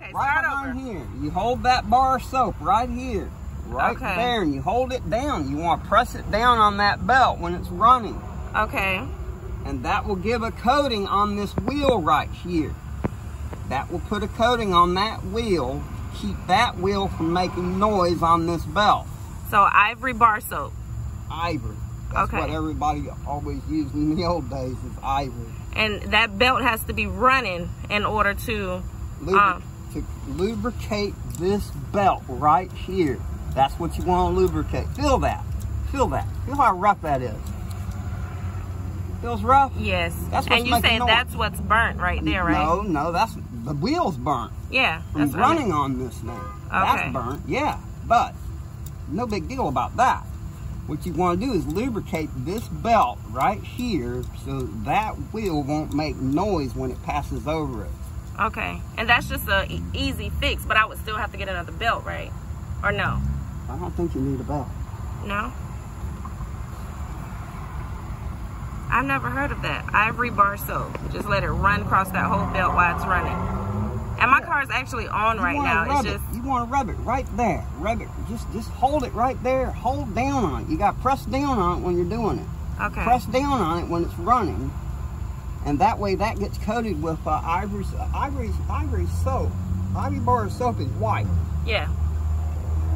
Okay, right behind here. You hold that bar of soap right here. Right there, and you hold it down. You want to press it down on that belt when it's running. Okay. And that will give a coating on this wheel right here. That will put a coating on that wheel, keep that wheel from making noise on this belt. So ivory bar soap. Ivory. That's what everybody always used in the old days, is ivory. And that belt has to be running in order to lubricate this belt right here. That's what you want to lubricate. Feel that. Feel that. Feel how rough that is. Feels rough? Yes. That's and you say that's what's burnt right there, right? No, that's the wheel's burnt. Yeah. From running on this thing. That's burnt, yeah. But no big deal about that. What you want to do is lubricate this belt right here so that wheel won't make noise when it passes over it. Okay. And that's just an easy fix, but I would still have to get another belt, right? Or no? I don't think you need a belt. No? I've never heard of that. Ivory bar soap. Just let it run across that whole belt while it's running. And my car is actually on right now. It's just you want to rub it right there. Rub it. Just hold it right there. Hold down on it. You got to press down on it when you're doing it. Okay. Press down on it when it's running, and that way that gets coated with ivory soap. Ivory bar soap is white. Yeah.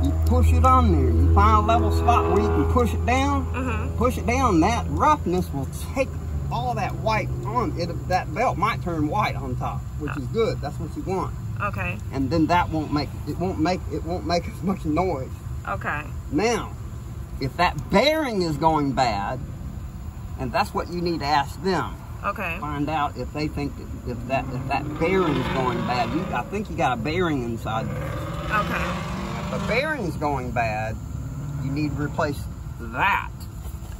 You push it on there. You find a level spot where you can push it down. Push it down. That roughness will take all that white on it. That belt might turn white on top, which is good. That's what you want. Okay. And then that won't make it won't make as much noise. Okay. Now, if that bearing is going bad, and that's what you need to ask them. Okay. Find out if they think if that bearing is going bad. I think you got a bearing inside there. Okay. If the bearing is going bad, you need to replace that.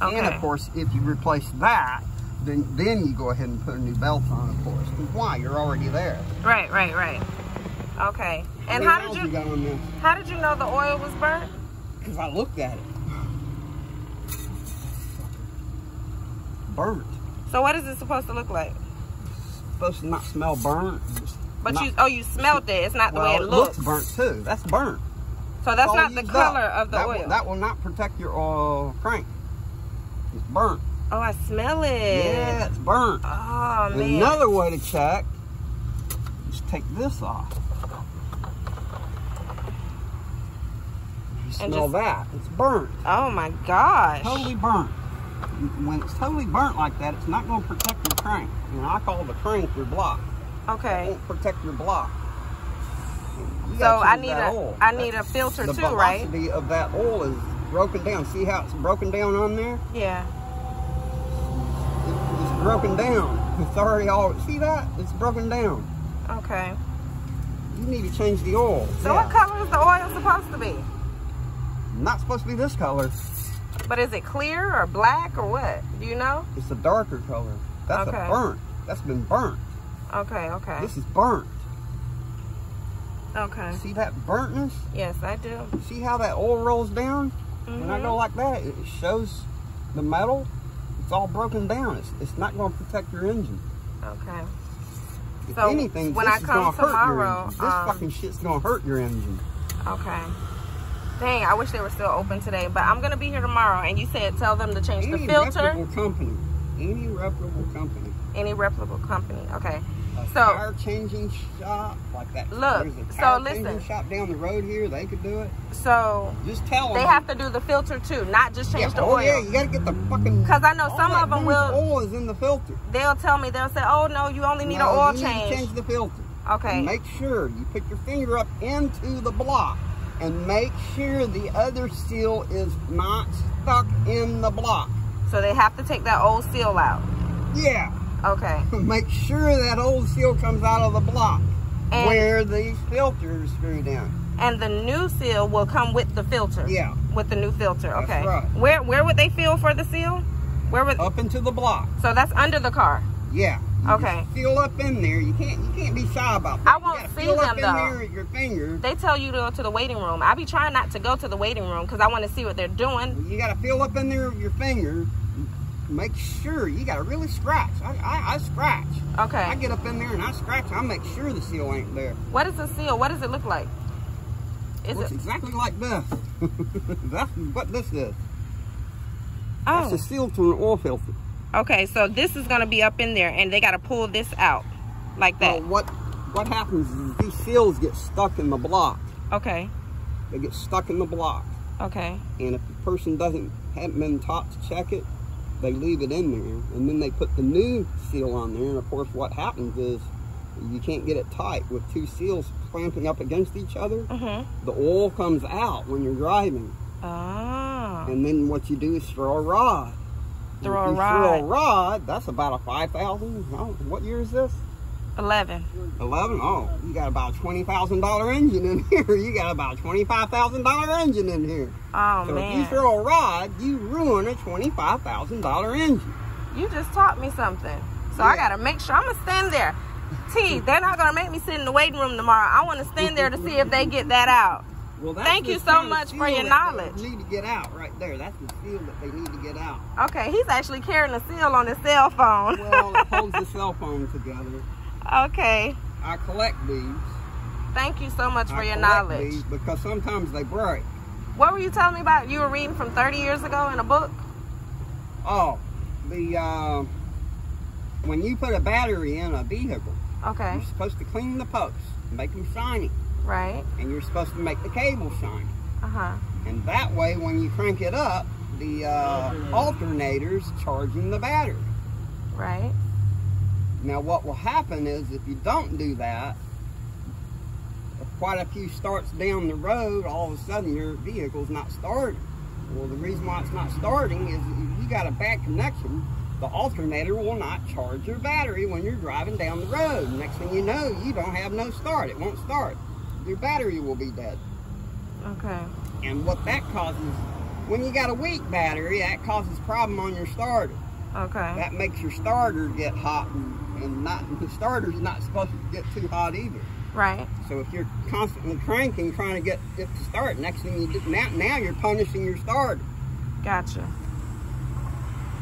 Okay. And of course, if you replace that, then you go ahead and put a new belt on, of course. Why? You're already there. Right. Okay. And how did you know the oil was burnt? Because I looked at it. Burnt. So what is it supposed to look like? It's supposed to not smell burnt. But you smelled it. It's not the way it looks burnt too. That's burnt. So that's not the color of the oil. That will not protect your oil crank. It's burnt. Oh, I smell it. Yeah, it's burnt. Oh, man. Another way to check is take this off. You smell that. It's burnt. Oh, my gosh. Totally burnt. When it's totally burnt like that, it's not going to protect your crank. You know, I call the crank your block. Okay. It won't protect your block. So I need a filter too, right? The velocity of that oil is broken down. See how it's broken down on there? Yeah. It's broken down. It's already all. See that? It's broken down. Okay. You need to change the oil. So what color is the oil supposed to be? Not supposed to be this color. But is it clear or black or what? Do you know? It's a darker color. That's a burnt. That's been burnt. Okay. This is burnt. Okay. See that burntness? Yes, I do. See how that oil rolls down? When I go like that, it shows the metal. It's all broken down. It's not going to protect your engine. Okay. If anything, when this I is come going to hurt your tomorrow, engine. This fucking shit's going to hurt your engine. Okay. Dang, I wish they were still open today, but I'm going to be here tomorrow, and you said tell them to change the filter. Any reputable company. Any reputable company. Any reputable company, okay. A tire changing shop like that. Look, there's a tire changing shop down the road here. They could do it. So just tell them they have to do the filter too, not just change the oil. Oh yeah, you got to get the fucking. Because I know some of them will. Oil is in the filter. They'll tell me. They'll say, "Oh no, you only need an oil change." You need to change the filter. Okay. And make sure you put your finger up into the block and make sure the other seal is not stuck in the block. So they have to take that old seal out. Yeah. Okay. Make sure that old seal comes out of the block where the filter is screwed in. And the new seal will come with the filter. Yeah. With the new filter. Okay. That's right. Where would they feel for the seal? Where would up into the block. So that's under the car. Yeah. Okay. Feel up in there. You can't be shy about that. I won't see them up though. In there with your finger. They tell you to go to the waiting room. I be trying not to go to the waiting room because I want to see what they're doing. You got to feel up in there with your finger. make sure you got to really scratch. I scratch. Okay. I get up in there and I scratch. I make sure the seal ain't there. What is the seal? What does it look like? It's exactly like this. That's what this is. Oh. That's a seal to an oil filter. Okay, so this is going to be up in there, and they got to pull this out like that. Well, what happens is these seals get stuck in the block. Okay. They get stuck in the block. Okay. And if the person hadn't been taught to check it, they leave it in there, and then they put the new seal on there. And of course, what happens is you can't get it tight with two seals clamping up against each other. The oil comes out when you're driving. Oh. And then what you do is throw a rod. Throw a rod, that's about a 5,000. What year is this? 11. 11? Oh, you got about a $20,000 engine in here. You got about a $25,000 engine in here. Oh, so man. if you throw a rod, you ruin a $25,000 engine. You just taught me something. So I got to make sure. I'm going to stand there. T, they're not going to make me sit in the waiting room tomorrow. I want to stand there to see if they get that out. Well, thank you so much for your knowledge. They need to get out right there. That's the seal that they need to get out. Okay, he's actually carrying a seal on his cell phone. Well, it holds the cell phone together. Okay. I collect these. Thank you so much for your knowledge. These because sometimes they break. What were you telling me about? You were reading from 30 years ago in a book? Oh, when you put a battery in a vehicle, okay, you're supposed to clean the posts, make them shiny. Right. And you're supposed to make the cable shiny. Uh-huh. And that way, when you crank it up, the alternator's charging the battery. Right. Now, what will happen is if you don't do that, quite a few starts down the road, all of a sudden your vehicle's not starting. Well, the reason why it's not starting is if you got a bad connection, the alternator will not charge your battery when you're driving down the road. Next thing you know, you don't have no start. It won't start. Your battery will be dead. Okay. And what that causes, when you got a weak battery, that causes problem on your starter. Okay. That makes your starter get hot, and the starter's not supposed to get too hot either. Right. So if you're constantly cranking, trying to get it to start, next thing you do, now you're punishing your starter. Gotcha.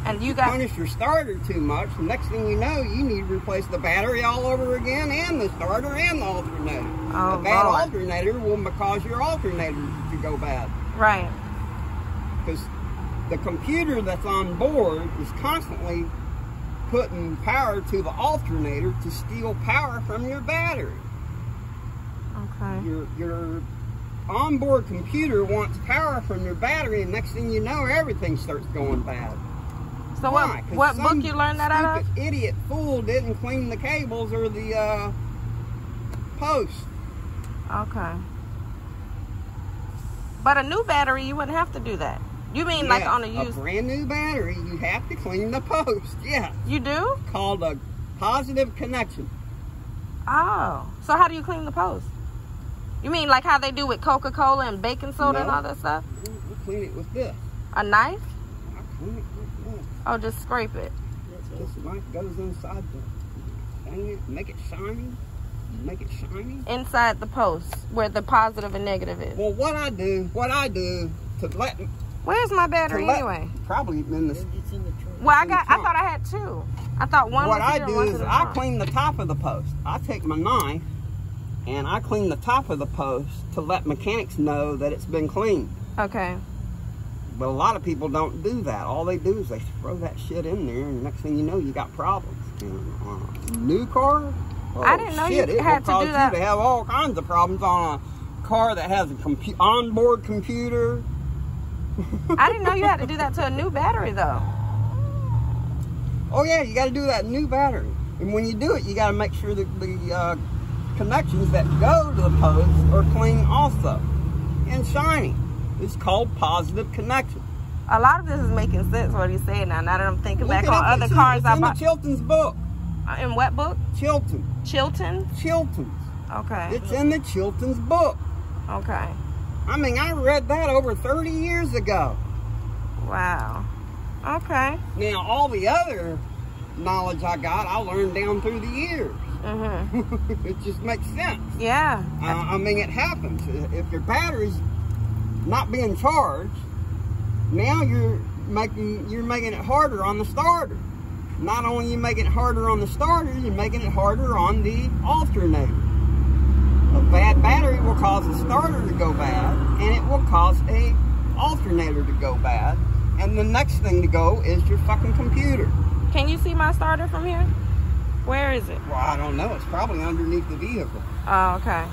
And you punish your starter too much, the next thing you know, you need to replace the battery all over again, and the starter, and the alternator. Oh, a bad alternator will cause your alternator to go bad. Right. Because the computer that's on board is constantly putting power to the alternator to steal power from your battery. Okay. Your onboard computer wants power from your battery, and next thing you know, everything starts going bad. So what book you learned that out of? Idiot fool didn't clean the cables or the posts. Okay. But a new battery, you wouldn't have to do that. You mean like on a used... A brand new battery, you have to clean the post. Yeah. You do? Called a positive connection. Oh. So how do you clean the post? You mean like how they do with Coca-Cola and baking soda and all that stuff? We clean it with this. A knife? I clean it with this. Oh, just scrape it. This knife goes inside the thing, make it shiny. Make it shiny. Inside the post where the positive and negative is. Well, what I do to let... Where's my battery anyway? Probably in the... It's in the trunk. Well, I thought I had two. I thought one was here and one was in the trunk. I clean the top of the post. I take my knife and I clean the top of the post to let mechanics know that it's been cleaned. Okay. But a lot of people don't do that. All they do is they throw that shit in there, and the next thing you know, you got problems. And on a new car, I didn't know you had to do that. You have all kinds of problems on a car that has a onboard computer. I didn't know you had to do that to a new battery, though. Oh yeah, you got to do that new battery. And when you do it, you got to make sure that the connections that go to the post are clean also and shiny. It's called positive connection. A lot of this is making sense what he's saying now. Now that I'm thinking back on other cars I bought. It's in Chilton's book. In what book? Chilton. Chilton? Chilton's. Okay. It's in the Chilton's book. Okay. I mean, I read that over 30 years ago. Wow. Okay. Now, all the other knowledge I got, I learned down through the years. Mm-hmm. It just makes sense. Yeah. I mean, it happens. If your battery's not being charged, now making it harder on the starter. Not only are you making it harder on the starters, you're making it harder on the alternator. A bad battery will cause the starter to go bad, and it will cause a alternator to go bad. And the next thing to go is your fucking computer. Can you see my starter from here? Where is it? Well, I don't know. It's probably underneath the vehicle. Oh, okay.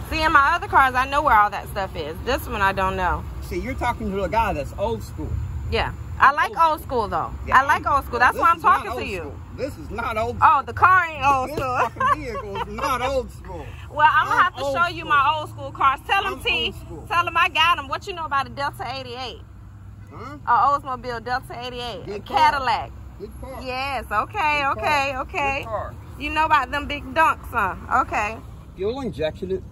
See, in my other cars, I know where all that stuff is. This one, I don't know. See, you're talking to a guy that's old school. Yeah. I like old school, though. Yeah, I like old school. That's why I'm talking to you. School. This is not old school. Oh, the car ain't old this school. This fucking vehicle is not old school. Well, I'm going to have to show you school. my old school cars. Tell them, T. Tell them I got them. What you know about a Delta 88? Huh? A Oldsmobile Delta 88. Good a Cadillac. Good car. Yes, okay, Good okay, car. okay. Good car. You know about them big dunks, huh? Okay. Fuel injection.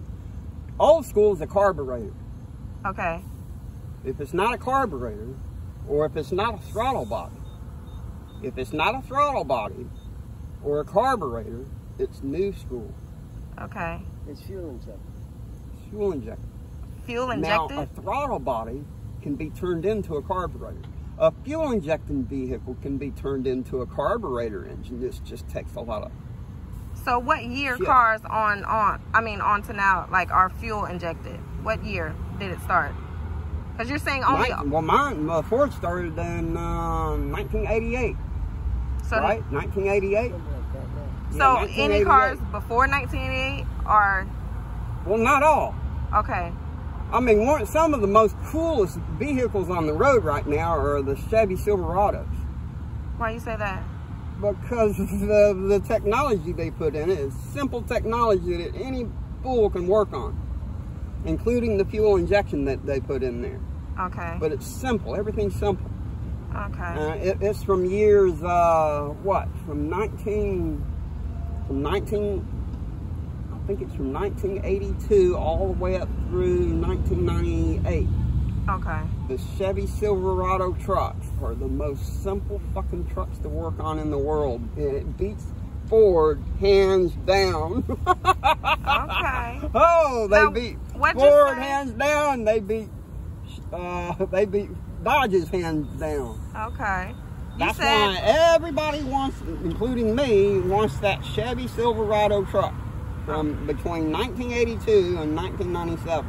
Old school is a carburetor. Okay. If it's not a carburetor, or if it's not a throttle body, or a carburetor, it's new school. Okay. It's fuel injected. It's fuel injected. Fuel injected? Now, a throttle body can be turned into a carburetor. A fuel injecting vehicle can be turned into a carburetor engine. This just takes a lot of... So what year cars onto now, like, are fuel injected? What year did it start? Because you're saying only... Mine, Ford started in 1988. So right? 1988? So any cars before 1988 are... Well, not all. Okay. I mean, some of the most coolest vehicles on the road right now are the Chevy Silverados. Why you say that? Because the technology they put in it is simple technology that any fool can work on, including the fuel injection that they put in there. Okay. But it's simple. Everything's simple. Okay. It's from years, I think it's from 1982 all the way up through 1998. Okay. The Chevy Silverado trucks are the most simple fucking trucks to work on in the world. And it beats Ford hands down. Okay. Oh, they beat Ford hands down. They beat Dodge's hands down. Okay. That's why everybody wants, including me, wants that Chevy Silverado truck from between 1982 and 1997.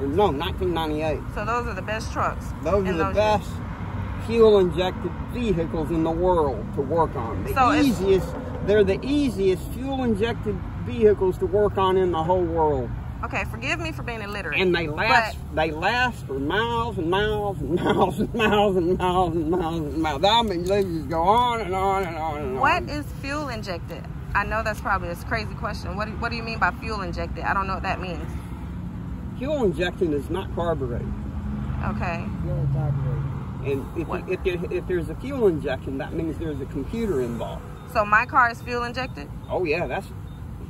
Or no, 1998. So those are the best trucks. Those are the best fuel-injected vehicles in the world to work on. They're the easiest fuel-injected vehicles to work on in the whole world. Okay, forgive me for being illiterate. And they last for miles and miles and miles and miles and miles and miles and miles. I mean, they just go on and on and on and on. What is fuel injected? I know that's probably a crazy question. What do you mean by fuel injected? I don't know what that means. Fuel injection is not carbureted. Okay. Fuel carbureted. And if there's a fuel injection, that means there's a computer involved. So my car is fuel injected? Oh yeah,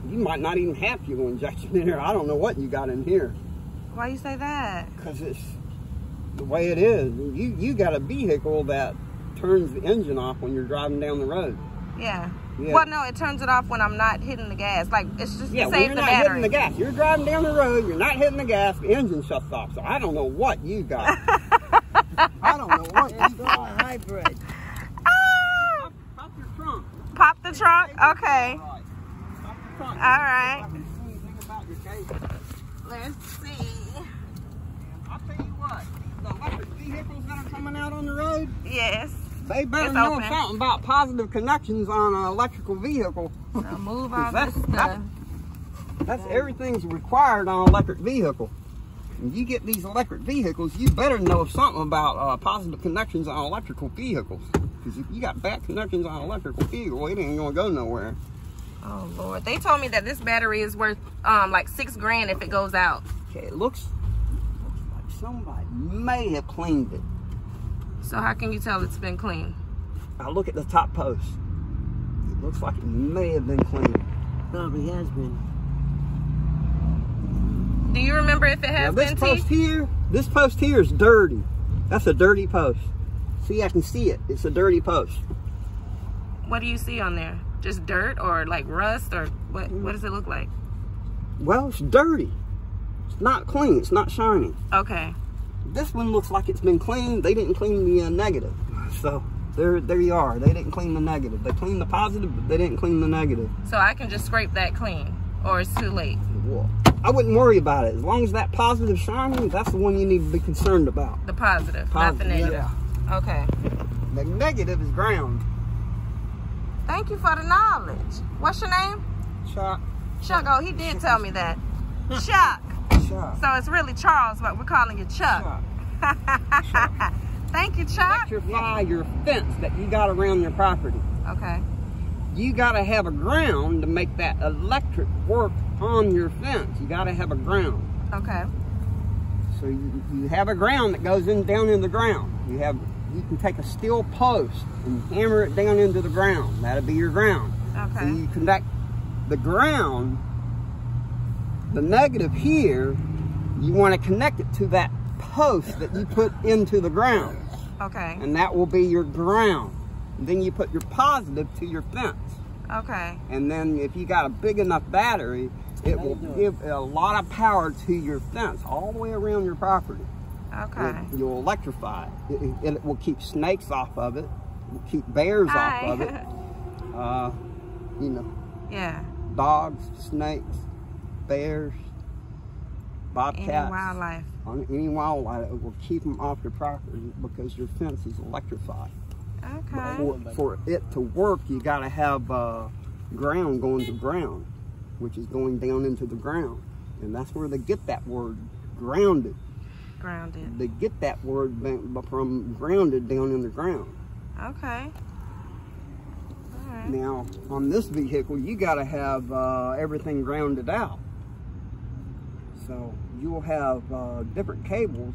you might not even have fuel injection in here. I don't know what you got in here. Why you say that? Because it's the way it is. You got a vehicle that turns the engine off when you're driving down the road. Yeah. Yeah. Well, no, it turns it off when I'm not hitting the gas. Like, it's just to save the battery. You're not hitting the gas. You're driving down the road, you're not hitting the gas, the engine shuts off. So I don't know what you got. I don't know what you got. Hybrid. Ah! Pop your trunk. Pop the trunk? Okay. Pop the trunk. All right. Let's see. I'll tell you what, the electric vehicles that are coming out on the road, Yes. they better know something about positive connections on an electrical vehicle. Now move all this stuff. That's everything's required on an electric vehicle. When you get these electric vehicles, you better know something about positive connections on electrical vehicles. Because if you got bad connections on an electrical vehicle, it ain't gonna go nowhere. Oh Lord, they told me that this battery is worth like $6 grand if it goes out. Okay, it looks like somebody may have cleaned it. So how can you tell it's been cleaned? I look at the top post. It looks like it may have been cleaned. Probably has been. Do you remember if it has been? This post here is dirty. That's a dirty post. See, I can see it. It's a dirty post. What do you see on there? Just dirt or like rust or what? What does it look like? Well, it's dirty. It's not clean. It's not shiny. Okay. This one looks like it's been cleaned. They didn't clean the negative. So there you are. They didn't clean the negative. They cleaned the positive, but they didn't clean the negative. So I can just scrape that clean, or it's too late? Well, I wouldn't worry about it. As long as that positive shining, that's the one you need to be concerned about. The positive, not the negative. Yeah. Okay. The negative is ground. Thank you for the knowledge. What's your name? Chuck. Chuck. Oh, he did tell me that. Chuck. Chuck. So it's really Charles, but we're calling you Chuck. Chuck. Thank you, Chuck. Electrify your fence that you got around your property. Okay. You got to have a ground to make that electric work on your fence. You got to have a ground. Okay. So you have a ground that goes down in the ground. You can take a steel post and hammer it down into the ground. That'll be your ground. Okay. So you connect the ground, the negative here, you want to connect it to that post that you put into the ground. Okay. And that will be your ground. And then you put your positive to your fence. Okay. And then if you got a big enough battery, it will give a lot of power to your fence all the way around your property. Okay. You'll electrify it. It will keep snakes off of it. It will keep bears off of it. You know. Yeah. Dogs, snakes, bears, bobcats. Any wildlife. Any wildlife, it will keep them off your property because your fence is electrified. Okay. For it to work, you got to have ground going to ground, which is going down into the ground. And that's where they get that word, grounded. Grounded. They get that word from grounded down in the ground. Okay. All right. Now, on this vehicle, you got to have everything grounded out. So you'll have different cables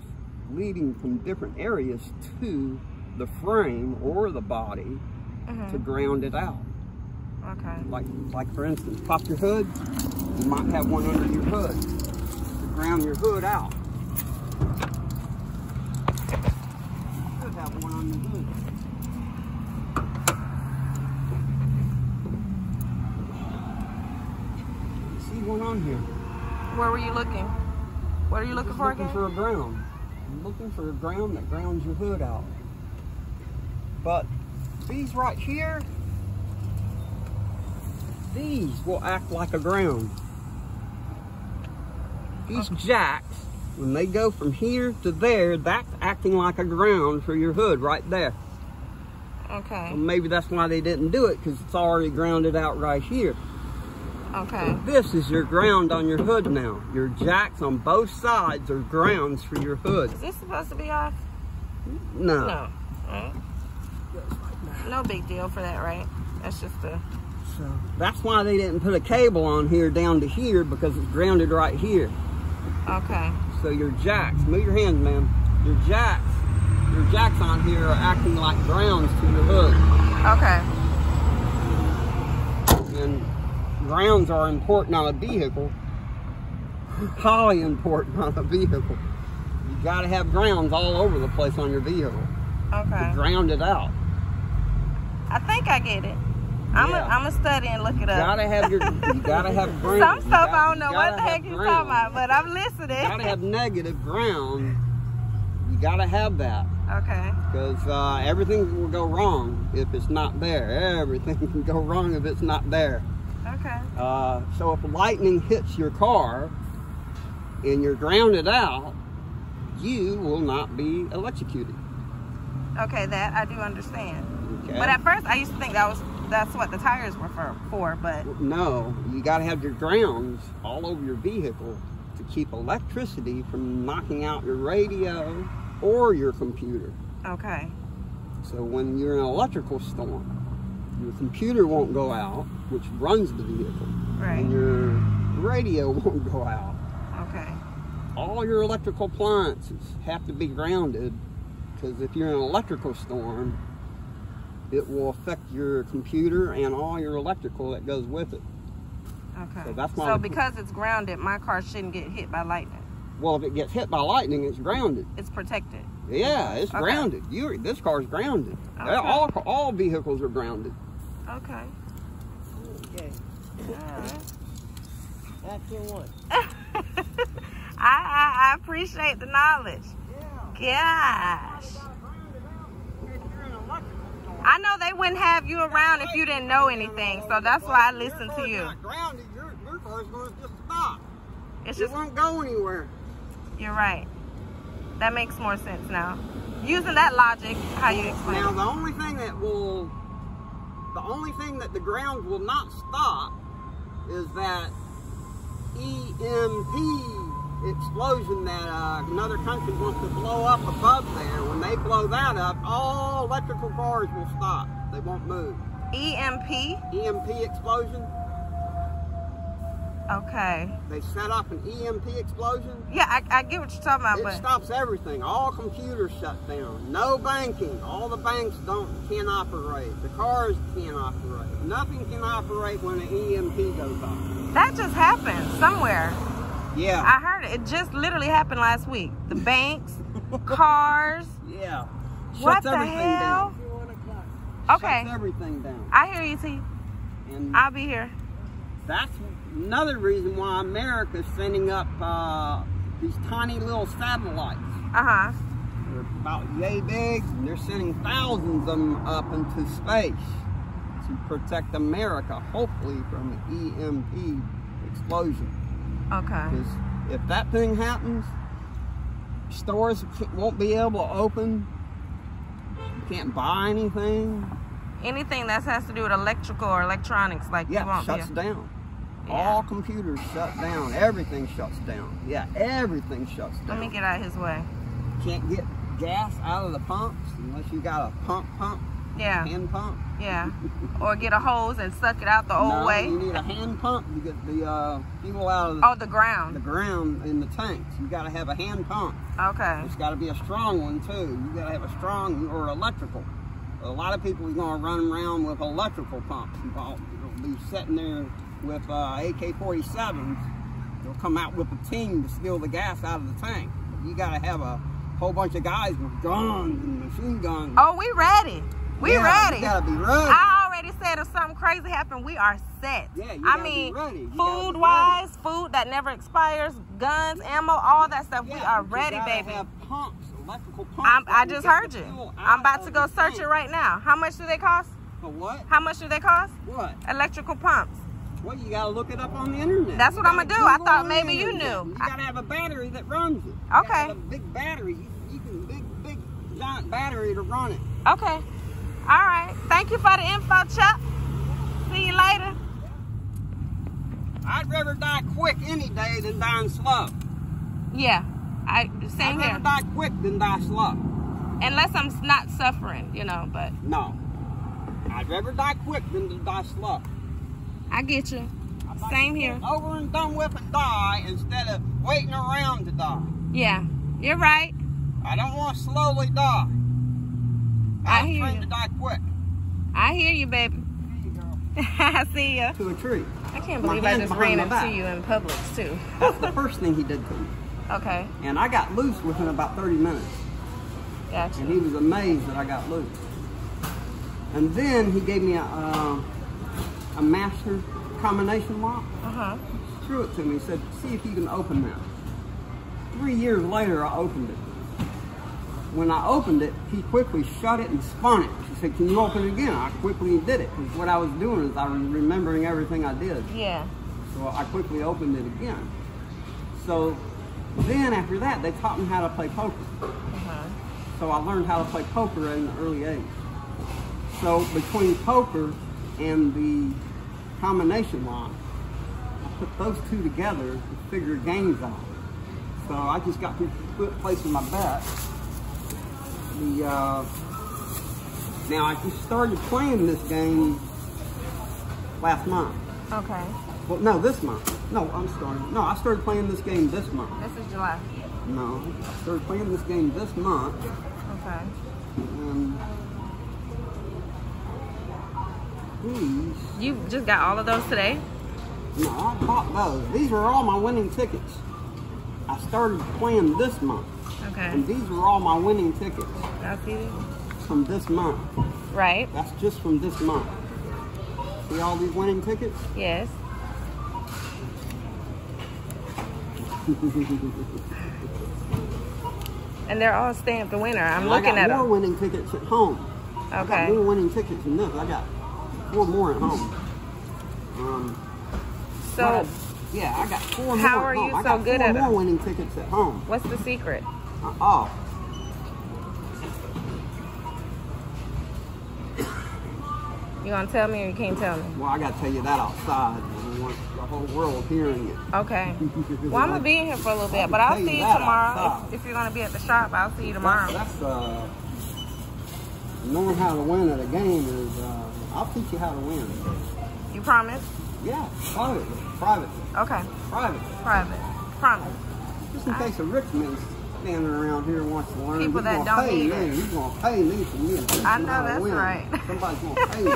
leading from different areas to the frame or the body to ground it out. Okay. Like for instance, pop your hood. You might have one under your hood to ground your hood out. You should have one on your hood. You see one on here. Where were you looking? What are you looking for again? Looking for a ground. I'm looking for a ground that grounds your hood out. But these right here, these will act like a ground. These jacks, when they go from here to there, that's acting like a ground for your hood right there. Okay. Well, maybe that's why they didn't do it, because it's already grounded out right here. Okay. This is your ground on your hood now. Your jacks on both sides are grounds for your hood. Is this supposed to be off? No. No. Right. No big deal for that, right? That's just a... So that's why they didn't put a cable on here down to here, because it's grounded right here. Okay. So your jacks, move your hands, ma'am. Your jacks on here are acting like grounds to your hood. Okay. And grounds are important on a vehicle. Highly important on a vehicle. You got to have grounds all over the place on your vehicle. Okay. To ground it out. I think I get it. I'm a study and look it up. You gotta have ground. Some stuff I don't know what the heck you're talking about, but I'm listening. You gotta have negative ground. You gotta have that. Okay. Because everything will go wrong if it's not there. Everything can go wrong if it's not there. Okay. So if lightning hits your car and you're grounded out, you will not be electrocuted. Okay, that I do understand. Okay. But at first I used to think that's what the tires were for, but... No, you got to have your grounds all over your vehicle to keep electricity from knocking out your radio or your computer. Okay. So when you're in an electrical storm, your computer won't go out, which runs the vehicle. Right. And your radio won't go out. Okay. All your electrical appliances have to be grounded, because if you're in an electrical storm, it will affect your computer and all your electrical that goes with it. Okay. So that's why. So because it's grounded, my car shouldn't get hit by lightning. Well, if it gets hit by lightning, it's grounded. It's protected. Yeah, it's grounded. This car's grounded. Okay. All vehicles are grounded. Okay. Okay. All right. Action one. I appreciate the knowledge. Yeah. Gosh. If you're in an I know they wouldn't have you around if you didn't know anything, so that's why I listen to you. Grounded, your car's going to just stop. It won't go anywhere. You're right. That makes more sense now. Using that logic, how you explain now, it. the only thing that the ground will not stop is that EMP explosion that another country wants to blow up above there. When they blow that up, all electrical cars will stop. They won't move. EMP? EMP explosion. Okay. They set up an EMP explosion. Yeah, I get what you're talking about, It stops everything. All computers shut down. No banking. All the banks can't operate. The cars can't operate. Nothing can operate when an EMP goes off. That just happened somewhere. Yeah. I heard it. It just literally happened last week. The banks, cars. Yeah. What Shuts the everything hell? Down. Okay. Shuts everything down. I hear you, T. And I'll be here. that's another reason why America's sending up these tiny little satellites. Uh-huh. They're about yay big, and they're sending thousands of them up into space to protect America, hopefully from the EMP explosion. Okay. Because if that thing happens, stores won't be able to open. You can't buy anything. Anything that has to do with electrical or electronics, like you won't. Shuts down. Yeah. All computers shut down. Everything shuts down. Yeah, everything shuts down. Let me get out of his way. Can't get gas out of the pumps unless you got a pump, Yeah. hand pump. Yeah. Or get a hose and suck it out the old way. You need a hand pump to get the fuel out of the ground. the ground in the tanks. You got to have a hand pump. Okay. It's got to be a strong one too. You got to have a strong or electrical. A lot of people are going to run around with electrical pumps. They'll be sitting there with AK-47s. They'll come out with a team to steal the gas out of the tank. You got to have a whole bunch of guys with guns and machine guns. Oh, we ready. We ready. You got to be ready. I already said if something crazy happened, we are set. Yeah, you I gotta mean, be ready. food-wise, food that never expires, guns, ammo, all that stuff, we are ready, you baby. have pumps, electrical pumps. I just heard you. I'm about to go search it right now. How much do they cost? For what? How much do they cost? What? Electrical pumps. Well, you gotta look it up on the internet. That's what I'm gonna do. I thought maybe you knew. You gotta have a battery that runs it. You Okay. gotta have a big battery. You can big giant battery to run it. Okay. All right. Thank you for the info, Chuck. See you later. I'd rather die quick any day than dying slow. Yeah. I'd Same here. rather die quick than die slow. Unless I'm not suffering, you know, but. No. I'd rather die quick than to die slow. I get you. Same here. Over and done with and die instead of waiting around to die. Yeah. You're right. I don't want to slowly die. I I'm hear trying you. to die quick. I hear you, baby. There you go. I see ya. To a tree. I can't My believe I hand's just behind ran my into back. you in Publix, too. That's the first thing he did to me. Okay. And I got loose within about 30 minutes. Gotcha. And he was amazed that I got loose. And then he gave me a master combination lock. Uh-huh. Threw it to me. He said, see if you can open that. 3 years later, I opened it. When I opened it, he quickly shut it and spun it. He said, can you open it again? I quickly did it. Because what I was doing is I was remembering everything I did. Yeah. So I quickly opened it again. So then after that, they taught me how to play poker. Uh-huh. So I learned how to play poker at an early age. So between poker and the combination lock, I put those two together to figure games out. So I just got to placing my bet. Now I just started playing this game last month. Okay. Well, no, this month. No, I'm starting. No, I started playing this game this month. This is July. No, I started playing this game this month. Okay. And these. You just got all of those today? No, I bought those. These are all my winning tickets. I started playing this month. Okay. And these are all my winning tickets I see it. from this month. Right. That's just from this month. See all these winning tickets? Yes. And they're all stamped the winner. I'm looking I at got more them. winning tickets at home. I got Okay. more winning tickets than this. I got 4 more at home. So, yeah, I got 4 more how at are home. you I so got good 4 at more them? winning tickets at home. what's the secret? Oh. You gonna tell me or you can't tell me? Well, I got to tell you that outside. I want the whole world hearing it. Okay. Well, I'm gonna be in here for a little bit, but I'll see you tomorrow. If you're gonna be at the shop, I'll see you tomorrow. That's knowing how to win at a game is, I'll teach you how to win. You promise? Yeah, privately. Okay. Private. Promise. Just in case a rich man's standing around here and wants to learn. People that don't need it. He's going to pay me for me. I know that's right. Somebody's going to pay me.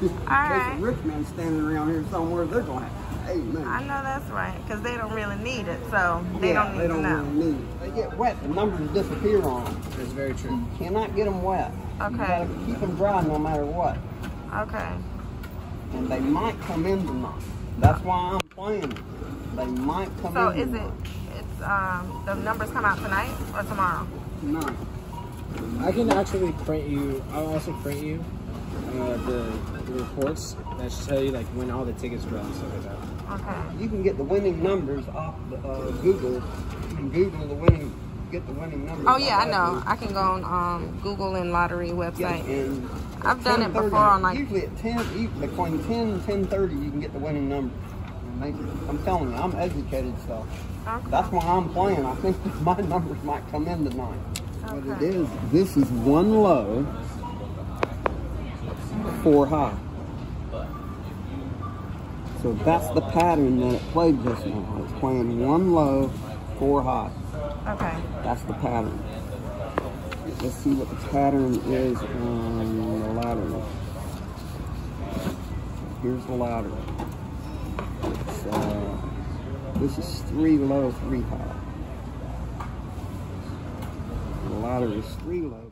In case Alright. a rich man's standing around here somewhere, they're going to have to pay me. I know that's right, because they don't really need it, so they don't need to know. Really need it. They get wet, the numbers disappear on them. That's very true. You cannot get them wet. Okay. You gotta keep them dry no matter what. Okay. And they might come in tonight. That's why I'm playing it. They might come So in is tonight. the numbers come out tonight or tomorrow? Tonight. I can actually print you. I'll also print you the reports that should tell you like when all the tickets were and stuff like that. Okay. You can get the winning numbers off the, Google. You can Google get the winning numbers. Oh yeah, off I know. that. I can go on Google and lottery Yeah, website. and I've done it 10:30, before on like. usually at 10, between 10 and 10:30, you can get the winning numbers. I'm telling you, I'm educated, so Okay. that's why I'm playing. I think my numbers might come in tonight. What Okay. it is, this is 1 low, 4 high. So that's the pattern that it played just now. It's playing 1 low, 4 high. Okay. That's the pattern. Let's see what the pattern is on the ladder. Here's the ladder. This is 3 low, 3 high. The ladder is 3 low.